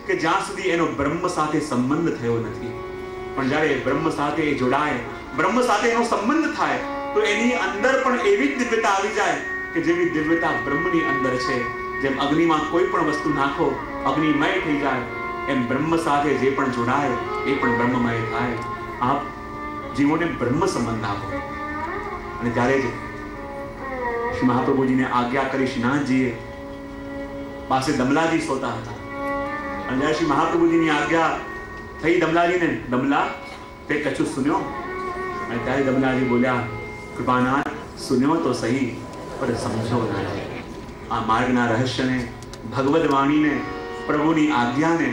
કે જ્યાં સુધી એનો બ્રહ્મ સાથે સંબંધ થયો નથી. પણ જ્યારે બ્રહ્મ સાથે જોડાય, બ્રહ્મ સાથે એનો સંબંધ થાય, તો એની અંદર પણ એવી જ દિવ્યતા આવી જાય કે જેવી દિવ્યતા બ્રહ્મની અંદર છે. જેમ અગ્નિમાં કોઈ પણ વસ્તુ નાખો, અગ્નિમય થઈ જાય, એમ બ્રહ્મ સાથે જે પણ જોડાય એ પણ બ્રહ્મમય થાય. આપ જીવોને બ્રહ્મ સંબંધ આપો. અને ત્યારે જ શ્રી મહાપ્રભુજીને આજ્ઞા કરી શ્રીનાથજીએ પાસે દમલાજી સોતા હતા. અને જ્યારે શ્રી મહાપ્રભુજીની આજ્ઞા થઈ દમલાજીને, દમલા તે કછું સુન્યો? અને ત્યારે દમલાજી બોલ્યા, કૃપાનાથ સુન્યો તો સહી, પણ સમજો ના. આ માર્ગના રહસ્યને, ભગવદ વાણીને, પ્રભુની આજ્ઞાને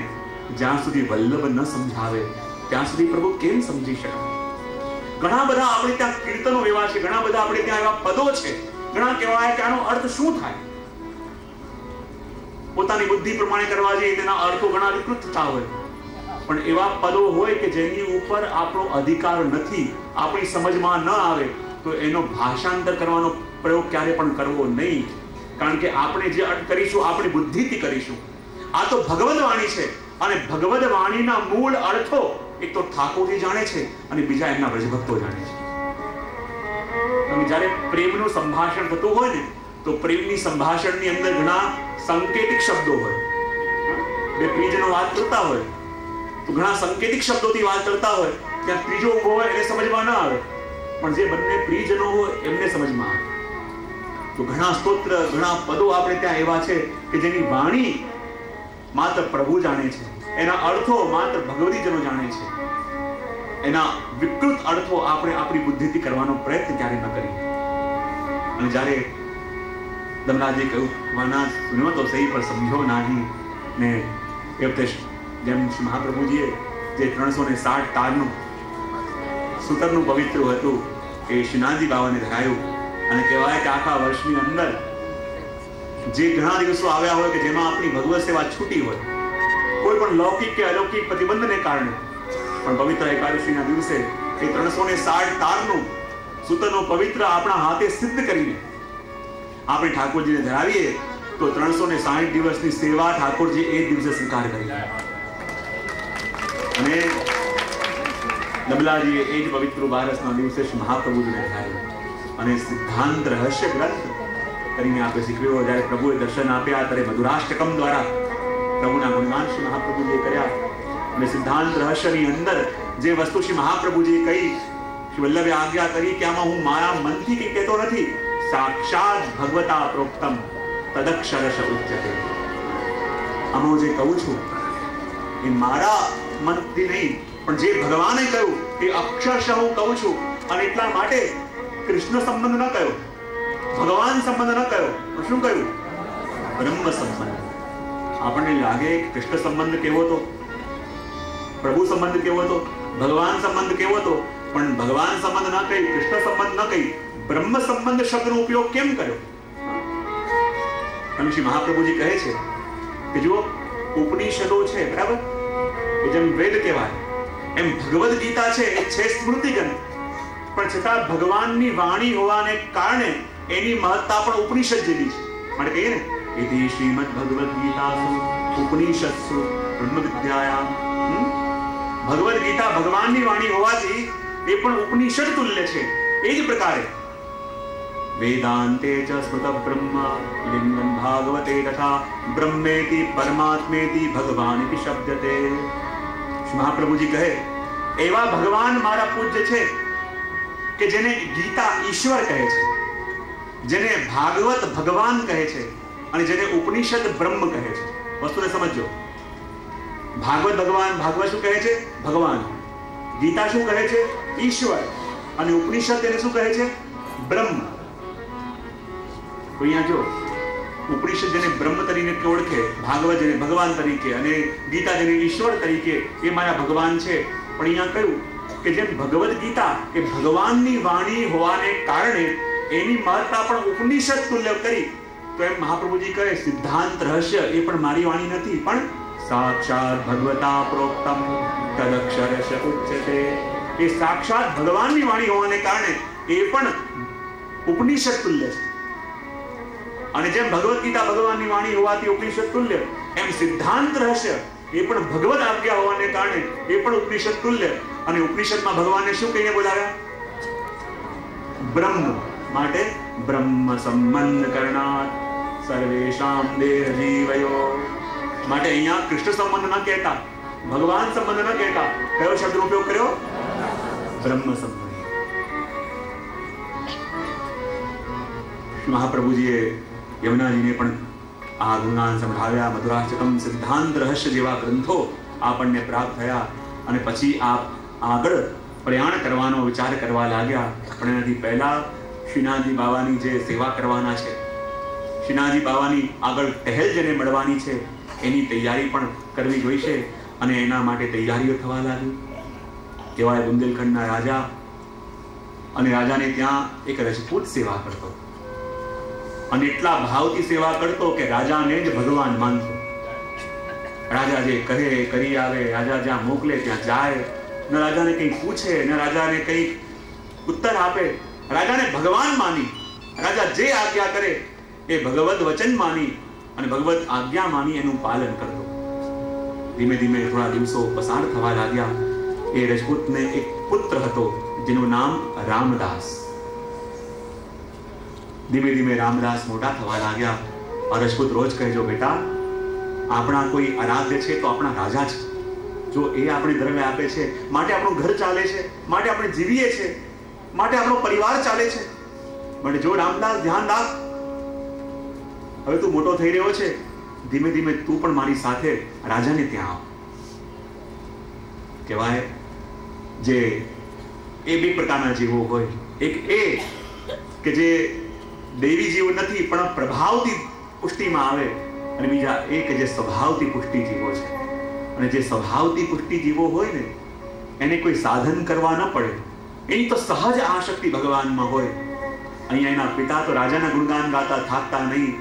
જ્યાં સુધી વલ્લભ ન સમજાવે ત્યાં સુધી પ્રભુ કેમ સમજી શકાય? ઘણા બધા આપણે ત્યાં કીર્તનો એવા છે, ઘણા બધા આપણે ત્યાં એવા પદો છે, ઘણા કહેવાય કે આનો અર્થ શું થાય. પોતાની બુદ્ધિ પ્રમાણે કરવા જઈએ તેના અર્થો ઘણા વિકૃત થતા હોય. પણ એવા પદો હોય કે જેની ઉપર આપણો અધિકાર નથી, આપણી સમજમાં ન આવે, તો એનો ભાષાંતર કરવાનો પ્રયોગ ક્યારે પણ કરવો નહીં. કારણ કે આપણે જે અર્થ કરીશું આપણી બુદ્ધિથી કરીશું. આ તો ભગવદ વાણી છે, અને ભગવદ વાણીના મૂળ અર્થો એક તો ઠાકોરજી જાણે છે અને બીજા એમના વ્રજભક્તો જાણે છે. તમે જ્યારે પ્રેમનું સંભાષણ થતું હોય ને, તો પ્રેમની સંભાષણની અંદર ઘણા સંકેતિક શબ્દો હોય. બે પ્રિયજનો વાત કરતા હોય તો ઘણા સંકેતિક શબ્દોથી વાત કરતા હોય, ત્યાં ત્રીજો ઉભો હોય એને સમજમાં ના આવે, પણ જે બંને પ્રિયજનો હોય એમને સમજમાં આવે. તો ઘણા સ્તોત્ર, ઘણા પદો આપણે ત્યાં એવા છે કે જેની વાણી માત્ર પ્રભુ જાણે છે, એના અર્થો માત્ર ભગવદીજનો જાણે છે. એના વિકૃત અર્થો આપણે આપણી બુદ્ધિથી કરવાનો પ્રયત્ન ક્યારે ન કરીએ. અને જ્યારે દમરાજે કહ્યું, વાના સુન્યો તો સહી પણ સમજો નહીં, ને એ વખતે જેમ શ્રી મહાપ્રભુજીએ જે 360 તારનું સૂતરનું પવિત્ર હતું એ શ્રીનાથજી બાવાને ધરાયું. અને કહેવાય કે આખા વર્ષની અંદર જે ઘણા દિવસો આવ્યા હોય કે જેમાં આપણી ભગવત સેવા છૂટી હોય, કોઈ પણ લૌકિક કે અલૌકિક પ્રતિબંધને કારણે, પણ પવિત્ર એકાદશીના દિવસે એ 360 તારનું સૂતરનું પવિત્ર આપણા હાથે સિદ્ધ કરીને આપણે ઠાકોરજીને ધરાવીએ તો 360 દિવસની સેવા ઠાકોરજી એ દિવસે સ્વીકાર કરી. અને દમલાજીએ એ જ પવિત્ર બારસના દિવસે મહાપ્રભુજીને ધરાવ્યું. અને સિદ્ધાંત રહસ્ય ગ્રંથ કરીને આપણે શીખવ્યો. જ્યારે પ્રભુએ દર્શન આપ્યા ત્યારે મધુરાષ્ટકમ દ્વારા પ્રભુના ગુણગાન શ્રી મહાપ્રભુજીએ કર્યા. અને સિદ્ધાંત રહસ્યની અંદર જે વસ્તુ શ્રી મહાપ્રભુજીએ કહી, શ્રી વલ્લભે આજ્ઞા કરી કે આમાં હું મારા મનથી કંઈ કહેતો નથી, સાક્ષાત ભગવતા પ્રોક્તમ તદક્ષરશ ઉચ્યતે. આમાં જે કહું છું એ મારા મનથી નહીં, પણ જે ભગવાને કહ્યું એ અક્ષરશ હું કહું છું. અને એટલા માટે કૃષ્ણ સંબંધ ન કયો, ભગવાન સંબંધ ન કયો, પણ શું કહ્યું? બ્રહ્મ સંબંધ. આપણને લાગે કૃષ્ણ સંબંધ કેવો હતો, પ્રભુ સંબંધ કેવો હતો, ભગવાન સંબંધ કેવો હતો, પણ ભગવાન સંબંધ ન કહી, કૃષ્ણ સંબંધ ન કહી, બ્રહ્મ સંબંધ શબ્દનો ઉપયોગ કેમ કર્યો? અને શ્રી મહાપ્રભુજી કહે છે કે જુઓ, ઉપનિષદો છે બરાબર, એ જેમ વેદ કહેવાય એમ ભગવદ ગીતા છે એ છે સ્મૃતિ ગ્રંથ, પણ છતાં ભગવાનની વાણી હોવાને કારણે એની મહત્તા પણ ઉપનિષદ જેવી છે. માટે કહીએ ને, ઇતિ શ્રીમદ ભગવદ ગીતાસુ ઉપનિષત્સુ બ્રહ્મ વિદ્યાયામ. ભગવદ ગીતા ભગવાનની વાણી હોવાથી એ પણ ઉપનિષદ તુલ્ય છે. એ જ પ્રકારે વેદાંતે ચ સ્મૃત બ્રહ્મ લિંગમ ભાગવતે તથા બ્રહ્મેતિ પરમાત્મેતિ ભગવાનિતિ શબ્દતે. મહાપ્રભુજી કહે, એવા ભગવાન મારા પૂજ્ય છે કે જેને ગીતા ઈશ્વર કહે છે, જેને ભાગવત ભગવાન કહે છે, અને જેને ઉપનિષદ બ્રહ્મ કહે છે. વસ્તુને સમજો. ભાગવત ભગવાન, ભાગવત શું કહે છે? ભગવાન. ગીતા શું કહે છે? ઈશ્વર. અને ઉપનિષદ તેને શું કહે છે? બ્રહ્મ. તો અહીંયા જો ઉપનિષદ જેને બ્રહ્મ તરીકે ઓળખે, ભાગવત જેને ભગવાન તરીકે, અને ગીતા જેને ઈશ્વર તરીકે, એ મારા ભગવાન છે. પણ અહીંયા કહ્યું કે જેમ ભગવદ ગીતા એ ભગવાનની વાણી હોવાને કારણે એની મહત્તા પણ ઉપનિષદ તુલ્ય કરી, તો એમ મહાપ્રભુજી કહે સિદ્ધાંત રહસ્ય એ પણ મારી વાણી નથી, પણ સાક્ષાત ભગવતા પ્રોક્તમ તદક્ષરશ ઉચ્યતે. એ સાક્ષાત ભગવાનની વાણી હોવાને કારણે એ પણ ઉપનિષદ તુલ્ય છે. અને જેમ ભગવદ ગીતા ભગવાનની વાણી હોવાથી ઉપનિષદ તુલ્ય, એમ સિદ્ધાંત રહસ્ય એ પણ ભગવદ આજ્ઞા હોવાને કારણે એ પણ ઉપનિષદ તુલ્ય. અને ઉપનિષદમાં ભગવાનને શું કહીને બોલાવ્યા? બ્રહ્મ. માટે બ્રહ્મ સંબંધ કરનાર સર્વેશામ દેહ જીવયો. માટે અહીંયા કૃષ્ણ સંબંધ ન કહેતા, ભગવાન સંબંધ ન કહેતા, કયો શબ્દનો ઉપયોગ કર્યો? બ્રહ્મ સંબંધ. મહાપ્રભુજીએ યમુનાજીને પણ આ ગુણગાન સંભળાવ્યા. મધુરાષ્ટકમ, સિદ્ધાંત રહસ્ય જેવા ગ્રંથો આપણને પ્રાપ્ત થયા. અને પછી આપ આગળ પ્રયાણ કરવાનો વિચાર કરવા લાગ્યા. પણ એનાથી પહેલા શ્રીનાથજી બાવાની જે સેવા કરવાના છે, શ્રીનાથજી બાવાની આગળ ટહેલ જેને મળવાની છે, એની તૈયારી પણ કરવી જોઈશે. અને એના માટે તૈયારીઓ થવા લાગી. કહેવાય બુંદેલખંડના રાજા, અને રાજાને ત્યાં એક રજપૂત સેવા કરતો, અને એટલા ભાવથી સેવા કરતો કે રાજાને જ ભગવાન માનતો. રાજા જે કહે કરી આવે, રાજા જ્યાં મોકલે ત્યાં જાય. ન રાજાને કંઈ પૂછે, ન રાજાને કંઈ ઉત્તર આપે. રાજાને ભગવાન માની, રાજા જે આજ્ઞા કરે એ ભગવદ વચન માની અને ભગવદ આજ્ઞા માની એનું પાલન કરતો. ધીમે ધીમે થોડા દિવસો પસાર થવા લાગ્યા. એ રજપૂતને એક પુત્ર હતો જેનું નામ રામદાસ. ધીમે ધીમે રામદાસ મોટા થવા લાગ્યા. રજપૂત રોજ કહેજો, બેટા આપણા કોઈ આરાધ્ય છે તો આપણા રાજા છે. જો એ આપણે દ્રવ્ય આપે છે માટે આપણું ઘર ચાલે છે, માટે આપણે જીવીએ છે, માટે આપણો પરિવાર ચાલે છે. માટે જો રામદાસ ધ્યાન રાખ, હવે તું મોટો થઈ રહ્યો છે, ધીમે ધીમે તું પણ મારી સાથે રાજાને ત્યાં આવ. કહેવાય જે એ બે પ્રકારના જીવો હોય. એક એ કે જે દેવી જીવ નથી પણ પ્રભાવથી પુષ્ટિમાં આવે, અને બીજા એ કે જે સ્વભાવથી પુષ્ટિ જીવો છે. અને જે સ્વભાવથી પુષ્ટિ જીવો હોય ને, એને કોઈ સાધન કરવા ન પડે, એની તો સહજ આસક્તિ ભગવાનમાં હોય. અહીંયા એના પિતા તો રાજાના ગુણગાન ગાતા થાકતા નહીં,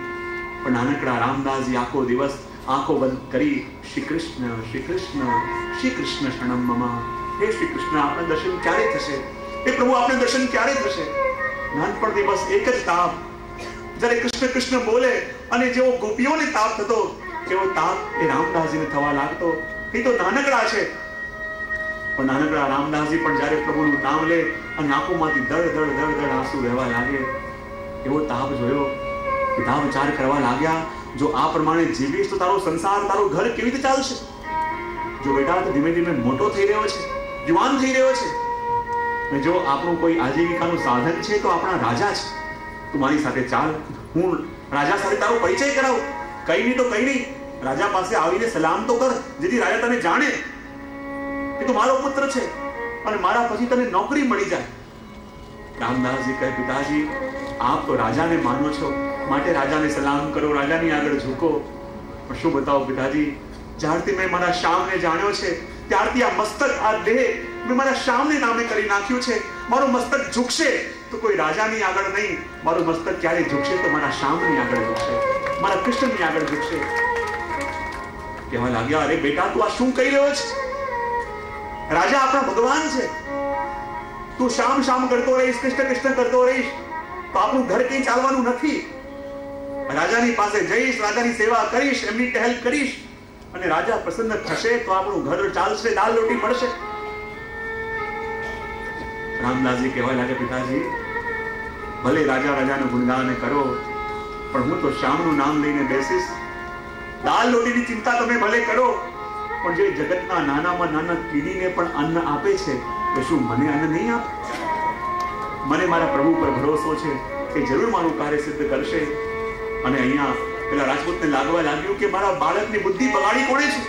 પણ નાનકડા રામદાસજી આખો દિવસ આંખો બંધ કરી શ્રી કૃષ્ણ શ્રી કૃષ્ણ શ્રી કૃષ્ણ શરણમ મમ. હે શ્રી કૃષ્ણ, આપના દર્શન ક્યારે થશે? હે પ્રભુ, આપના દર્શન ક્યારે થશે? નાનપણથી બસ એક જ તાપ. જ્યારે કૃષ્ણ કૃષ્ણ બોલે અને જેવો ગોપીઓને તાપ થતો, એવો તાપ એ રામદાસજીને થવા લાગતો. એ તો નાનકડા છે, પણ નાનકડા રામદાસજી પણ જ્યારે પ્રભુનું નામ લે અને આંખોમાંથી દળ દળ દળ દળ આંસુ વહેવા લાગે, એવો તાપ જોયો. પિતા વિચાર કરવા લાગ્યા, જો આ પ્રમાણે જીવીશ તો તારો સંસાર, તારું ઘર કેવી રીતે ચાલશે? જો બેટા તો ધીમે ધીમે મોટો થઈ રહ્યો છે, જુવાન થઈ રહ્યો છે, અને જો આપણું કોઈ આજીવિકાનું સાધન છે તો આપણા રાજા છે. તું મારી સાથે ચાલ, હું રાજા સાથે તારો પરિચય કરાવું. કઈ નહીં તો કઈ નહીં, રાજા પાસે આવીને સલામ તો કર, જેથી રાજા તને જાણે કે તું મારો પુત્ર છે અને મારા પછી તને નોકરી મળી જાય. રામદાસજી કહે, પિતાજી આપ તો રાજાને માનો છો, માટે રાજાને સલામ કરો, રાજાની આગળ ઝૂકો. પણ શું બતાવો પિતાજી, જ્યારથી મેં મારા શ્યામને જાણ્યો છે ત્યારથી આ મસ્તક, આ દેહ મેં મારા શ્યામને નામે કરી નાખ્યું છે. મારું મસ્તક ઝૂકશે તો કોઈ રાજાની આગળ નહીં, મારું મસ્તક ક્યારે ઝૂકશે તો મારા શ્યામની આગળ ઝૂકશે, મારા કૃષ્ણની આગળ ઝૂકશે. કહેવા લાગ્યા, અરે બેટા તું આ શું કહી રહ્યો છે? રાજા આપણા ભગવાન છે. તું શામ શામ કરતો રહીશ, કૃષ્ણ કૃષ્ણ કરતો રહીશ તો આપણું ઘર કઈ ચાલવાનું નથી. રાજાની પાસે જઈશ, રાજાની સેવા કરીશ, એમની ટહેલ કરીશ, અને રાજા પ્રસન્ન થશે તો આપણું ઘર ચાલશે, દાલ રોટી મળશે. રામદાસજી કહેવા લાગે, પિતાજી ભલે રાજા રાજાનું ગુણગાન કરો, પણ હું તો શ્યામનું નામ લઈને બેસીશ. દાલ રોટીની ચિંતા તમે ભલે કરો, પણ જે જગતના નાનામાં નાના કીડીને પણ અન્ન આપે છે, તો શું મને અન્ન નહીં આપે? મને મારા પ્રભુ પર ભરોસો છે કે જરૂર મારું કાર્ય સિદ્ધ કરશે. અને અહીંયા પેલા રાજપૂતને લાગવા લાગ્યું કે મારા બાળકની બુદ્ધિ બગાડી કોણે છે?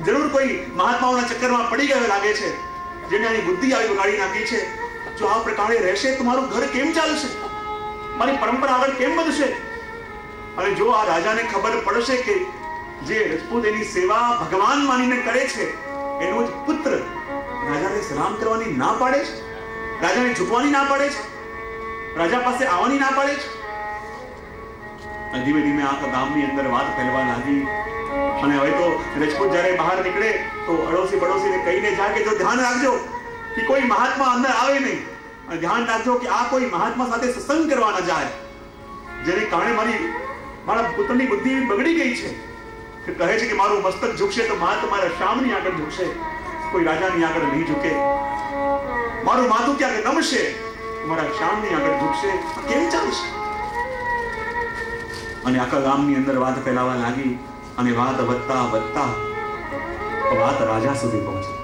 જરૂર કોઈ મહાત્માઓના ચક્કરમાં પડી ગયો લાગે છે, જેને આની બુદ્ધિ આવી બગાડી નાખી છે. જો આ પ્રકારે રહેશે તો મારું ઘર કેમ ચાલશે? મારી પરંપરા આગળ કેમ વધશે? અને જો આ રાજાને ખબર પડશે કે જે રજપૂત એની સેવા ભગવાન માનીને કરે છે, એનો જ પુત્ર રાજાને સલામ કરવાની ના પાડે છે, રાજાને ઝૂકવાની ના પાડે છે, રાજા પાસે આવવાની ના પાડે છે. ધીમે ધીમે આખા ગામની અંદર વાત ફેલવા લાગી. અને હવે તો રજપૂત જ્યારે બહાર નીકળે તો અડોશી પડોશીને કહીને જાય કે જો ધ્યાન રાખજો કે કોઈ મહાત્મા અંદર આવે નહીં, અને ધ્યાન રાખજો કે આ કોઈ મહાત્મા સાથે સત્સંગ કરવા ન જાય, જેને કારણે મારા પુત્રની બુદ્ધિ બગડી ગઈ છે કે કહે છે કે મારું મસ્તક ઝૂકશે તો માં તમારા શામની આગળ ઝૂકશે, કોઈ રાજાની આગળ નહીં ઝૂકે. મારું માથું ક્યાંક નમશે, તમારા શામની આગળ ઝૂકશે. કેમ ચાલશે? અને આખા ગામની અંદર વાત ફેલાવા લાગી અને વાત વધતા વધતા વાત રાજા સુધી પહોંચી.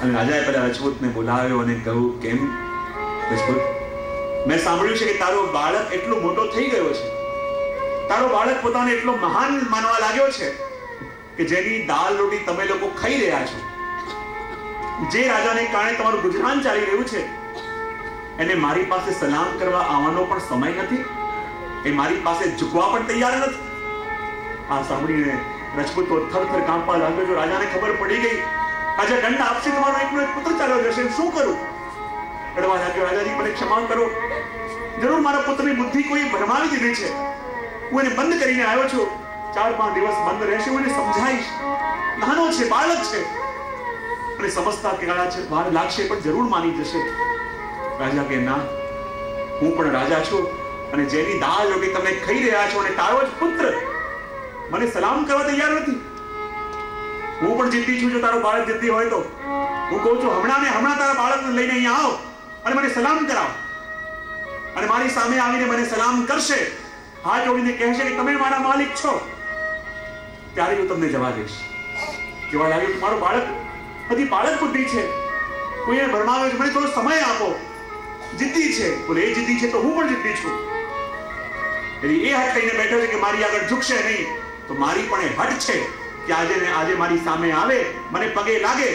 અને રાજાએ પેલા રજપૂતને બોલાવ્યો અને કહ્યું, કેમ રજપૂત, મેં સાંભળ્યું છે કે તારો બાળક એટલો મોટો થઈ ગયો છે, તારો બાળક પોતાને એટલો મહાન માનવા લાગ્યો છે કે જેની દાળ રોટી તમે લોકો ખાઈ રહ્યા છો, જે રાજાને કારણે તમારું ગુજરાન ચાલી રહ્યું છે, એને મારી પાસે સલામ કરવા આવવાનો પણ સમય નથી, એ મારી પાસે ઝૂકવા પણ તૈયાર નથી. આ સાંભળીને રજપૂત થરથર કાંપવા લાગ્યો. જો રાજાને ખબર પડી ગઈ આજે દંડ આપશે, તમારો એકનો એક પુત્ર ચાલ્યો જશે, શું કરું? રડવા લાગ્યો, રાજાજી મને ક્ષમા કરો, જરૂર મારા પુત્રની બુદ્ધિ કોઈ ભરમાવી દીધી છે, હું એને બંધ કરીને આવ્યો છું, 4-5 દિવસ બંધ રહેશે, હું એને સમજાવીશ, નાનો છે, બાળક છે, અને સમજતા કેળા છે, વાર લાગશે પણ જરૂર માની જશે. રાજા કે ના, હું પણ રાજા છું અને જેની દાળ રોટી તમે ખાઈ રહ્યા છો અને તારો જ પુત્ર મને સલામ કરવા તૈયાર નથી. હું પણ જિદ્દી છું. જો તારો બાળક જિદ્દી હોય તો હું કહું છું હમણાં ને હમણાં તારા બાળકને લઈને અહીંયા આવ અને મને સલામ કરાવ. અને મારી સામે આવીને મને સલામ કરશે, હાથ જોડીને કહેશે કે તમે મારા માલિક છો, ત્યારે હું તમને જવા દઈશ. કેવા લાગ્યું કે મારો બાળક બધી બાળક બુદ્ધિ છે, કોઈ એને ભરમાવે છે, મને થોડો સમય આપો, જિદ્દી છે. બોલે એ જિદ્દી છે તો હું પણ જિદ્દી છું. એટલે એ હટ લઈને બેઠો છે કે મારી આગળ ઝૂકશે નહીં, તો મારી પણ એ હટ છે કે આજે મારી સામે આવે, મને પગે લાગે,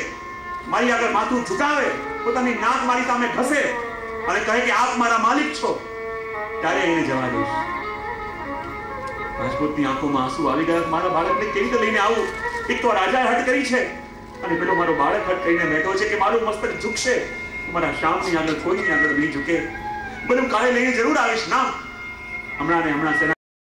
મારી આગળ માથું ઝુકાવે, પોતાની નાક મારી સામે ઘસે અને કહે કે આપ મારા માલિક છો, ત્યારે એને જવા દઈશ. રાજપૂતની આંખોમાં આંસુ આવી ગયા. મારા બાળકને કેવી રીતે લઈને આવું? એક તો રાજાએ હટ કરી છે અને પેલો મારો બાળક હટ કરીને બેઠો છે કે મારું મસ્તક ઝૂકશે, મારા શામની આગળ કોઈની આગળ નહીં ઝૂકે. બોલું કાલે લઈને જરૂર આવીશ. ના, હમણાં ને હમણાં